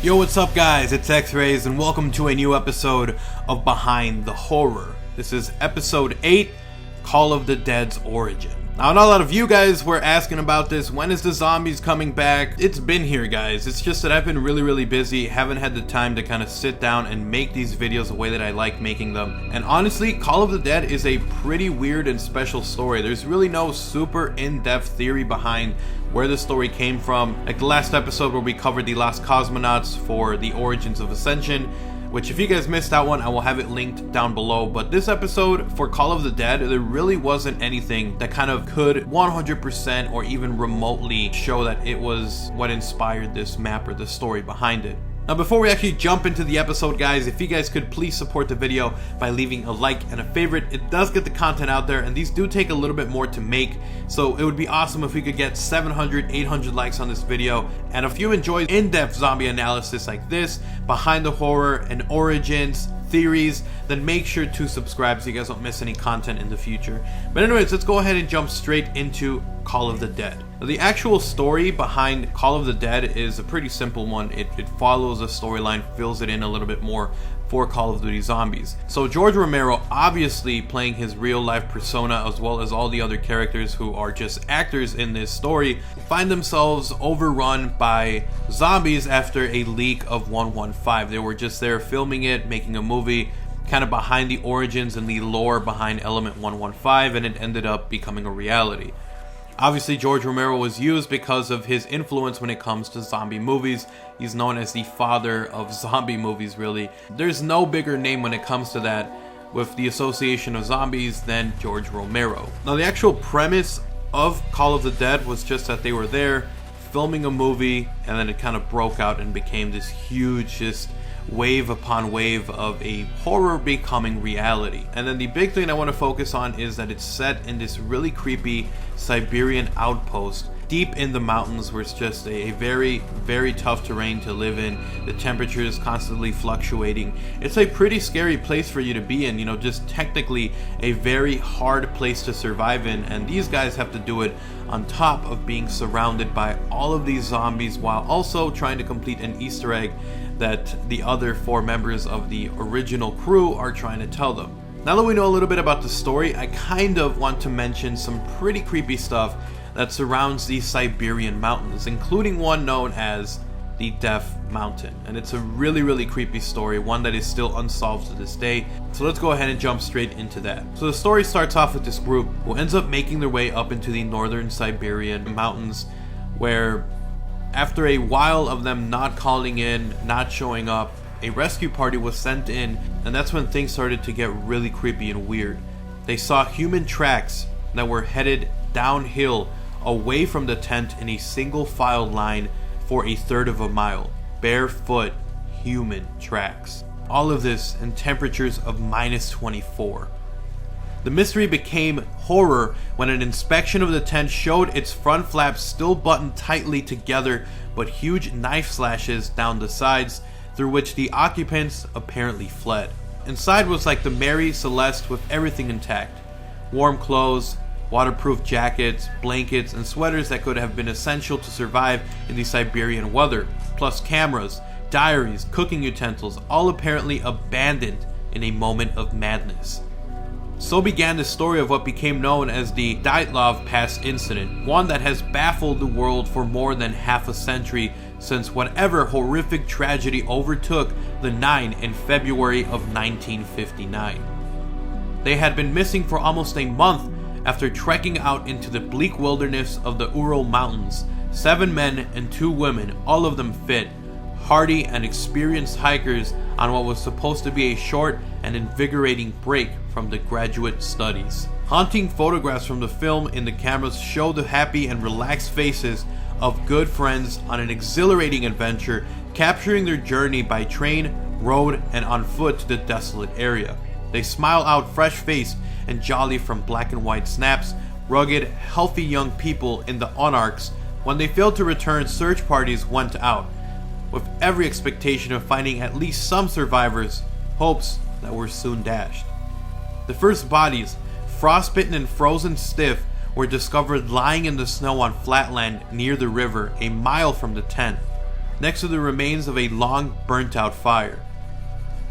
Yo, what's up guys, it's XRAYZ and welcome to a new episode of Behind the Horror. This is episode 8, Call of the Dead's Origin. Now I know a lot of you guys were asking about this, when is the zombies coming back? It's been here guys, it's just that I've been really busy, haven't had the time to kind of sit down and make these videos the way that I like making them. And honestly, Call of the Dead is a pretty weird and special story. There's really no super in-depth theory behind where the story came from. Like the last episode where we covered the Lost Cosmonauts for the Origins of Ascension, which if you guys missed that one, I will have it linked down below. But this episode for Call of the Dead, there really wasn't anything that kind of could 100% or even remotely show that it was what inspired this map or the story behind it. Now before we actually jump into the episode guys, if you guys could please support the video by leaving a like and a favorite. It does get the content out there and these do take a little bit more to make, so it would be awesome if we could get 700, 800 likes on this video. And if you enjoy in-depth zombie analysis like this, behind the horror and origins, theories, then make sure to subscribe so you guys don't miss any content in the future. But anyways, let's go ahead and jump straight into Call of the Dead. Now, the actual story behind Call of the Dead is a pretty simple one. It follows a storyline, fills it in a little bit more for Call of Duty Zombies. So George Romero, obviously playing his real life persona as well as all the other characters who are just actors in this story, find themselves overrun by zombies after a leak of 115. They were just there filming it, making a movie kind of behind the origins and the lore behind Element 115, and it ended up becoming a reality. Obviously, George Romero was used because of his influence when it comes to zombie movies. He's known as the father of zombie movies, really. There's no bigger name when it comes to that with the association of zombies than George Romero. Now, the actual premise of Call of the Dead was just that they were there filming a movie, and then it kind of broke out and became this huge, just wave upon wave of a horror becoming reality. And then the big thing I want to focus on is that it's set in this really creepy Siberian outpost deep in the mountains where it's just a very tough terrain to live in. The temperature is constantly fluctuating. It's a pretty scary place for you to be in, you know, just technically a very hard place to survive in, and these guys have to do it on top of being surrounded by all of these zombies while also trying to complete an Easter egg that the other 4 members of the original crew are trying to tell them. Now that we know a little bit about the story, I kind of want to mention some pretty creepy stuff that surrounds these Siberian mountains, including one known as the Death Mountain. And it's a really creepy story, one that is still unsolved to this day. So let's go ahead and jump straight into that. So the story starts off with this group who ends up making their way up into the northern Siberian mountains, where after a while of them not calling in, not showing up, a rescue party was sent in, and that's when things started to get really creepy and weird. They saw human tracks that were headed downhill away from the tent in a single file line for 1/3 of a mile. Barefoot human tracks. All of this in temperatures of -24. The mystery became horror when an inspection of the tent showed its front flaps still buttoned tightly together, but huge knife slashes down the sides through which the occupants apparently fled. Inside was like the Mary Celeste with everything intact. Warm clothes, waterproof jackets, blankets, and sweaters that could have been essential to survive in the Siberian weather, plus cameras, diaries, cooking utensils, all apparently abandoned in a moment of madness. So began the story of what became known as the Dyatlov Pass incident, one that has baffled the world for more than half a century since whatever horrific tragedy overtook the 9 in February of 1959. They had been missing for almost a month after trekking out into the bleak wilderness of the Ural Mountains. 7 men and 2 women, all of them fit, hardy and experienced hikers on what was supposed to be a short and invigorating break from the graduate studies. Haunting photographs from the film in the cameras show the happy and relaxed faces of good friends on an exhilarating adventure, capturing their journey by train, road, and on foot to the desolate area. They smile out fresh-faced and jolly from black and white snaps, rugged, healthy young people in the Onarks. When they failed to return, search parties went out, with every expectation of finding at least some survivors, hopes that were soon dashed. The first bodies, frostbitten and frozen stiff, were discovered lying in the snow on flatland near the river, a mile from the tent. next to the remains of a long burnt out fire.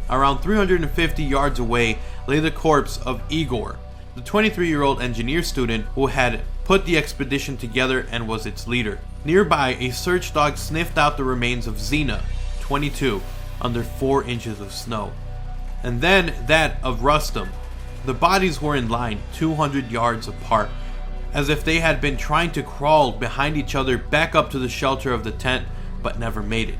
Around 350 yards away lay the corpse of Igor, the 23-year-old engineer student who had put the expedition together and was its leader. Nearby, a search dog sniffed out the remains of Zina, 22, under 4 inches of snow. And then that of Rustam. The bodies were in line 200 yards apart, as if they had been trying to crawl behind each other back up to the shelter of the tent, but never made it.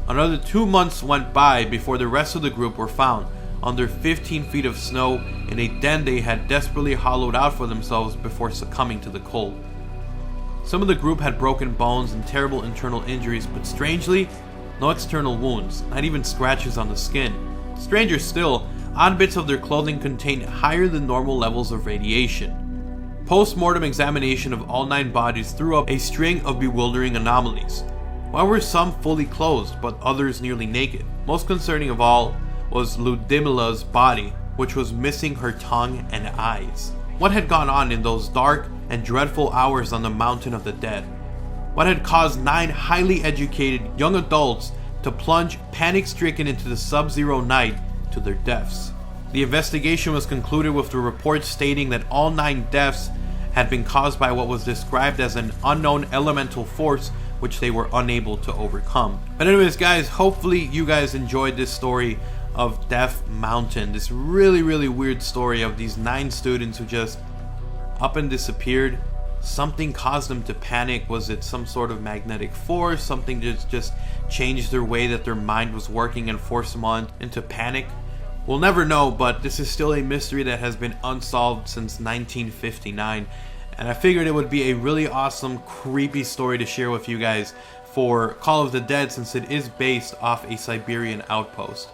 Another 2 months went by before the rest of the group were found, under 15 feet of snow in a den they had desperately hollowed out for themselves before succumbing to the cold. Some of the group had broken bones and terrible internal injuries, but strangely, no external wounds, not even scratches on the skin. Stranger still, odd bits of their clothing contained higher than normal levels of radiation. Post-mortem examination of all 9 bodies threw up a string of bewildering anomalies. Why were some fully clothed, but others nearly naked? Most concerning of all was Ludmila's body, which was missing her tongue and eyes. What had gone on in those dark and dreadful hours on the mountain of the dead? What had caused 9 highly educated young adults to plunge panic-stricken into the sub-zero night to their deaths? The investigation was concluded with the report stating that all 9 deaths had been caused by what was described as an unknown elemental force which they were unable to overcome. But anyways guys, hopefully you guys enjoyed this story of Death Mountain. This really weird story of these 9 students who just up and disappeared. Something caused them to panic. Was it some sort of magnetic force? Something just changed their way that their mind was working and forced them on into panic? We'll never know, but this is still a mystery that has been unsolved since 1959. And I figured it would be a really awesome, creepy story to share with you guys for Call of the Dead, since it is based off a Siberian outpost.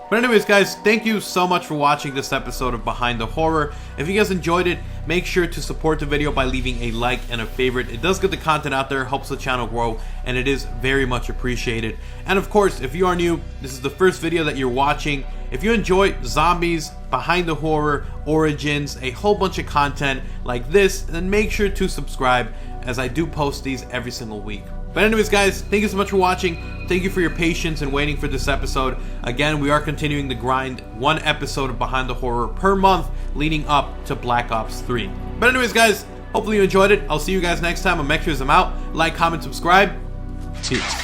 But anyways guys, thank you so much for watching this episode of Behind the Horror. If you guys enjoyed it, make sure to support the video by leaving a like and a favorite. It does get the content out there, helps the channel grow, and it is very much appreciated. And of course, if you are new, this is the first video that you're watching. If you enjoy zombies, Behind the Horror, Origins, a whole bunch of content like this, then make sure to subscribe, as I do post these every single week. But anyways guys, thank you so much for watching. Thank you for your patience and waiting for this episode. Again, we are continuing the grind, 1 episode of Behind the Horror per month leading up to Black Ops 3. But anyways guys, hopefully you enjoyed it. I'll see you guys next time. I'm XRAYZ, I'm out. Like, comment, subscribe. Peace.